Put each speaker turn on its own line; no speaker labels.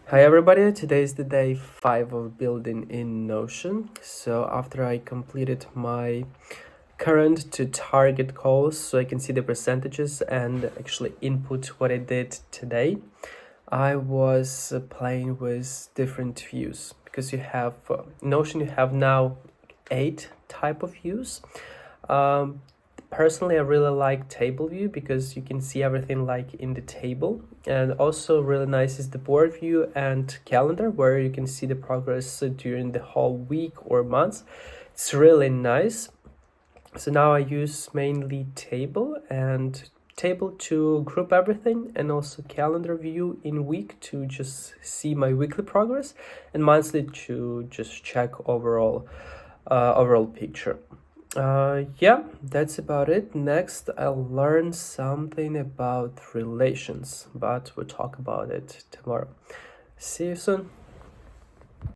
Hi everybody, today is the day 5 of building in Notion. So after I completed my current to target calls, so I can see the percentages and actually input what I did today, I was playing with different views because you have Notion, you have now 8 type of views. Personally, I really like table view because you can see everything like in the table, and also really nice is the board view and calendar where you can see the progress during the whole week or month. It's really nice. So now I use mainly table to group everything, and also calendar view in week to just see my weekly progress, and monthly to just check overall picture. Yeah, that's about it. Next, I'll learn something about relations, but we'll talk about it tomorrow. See you soon.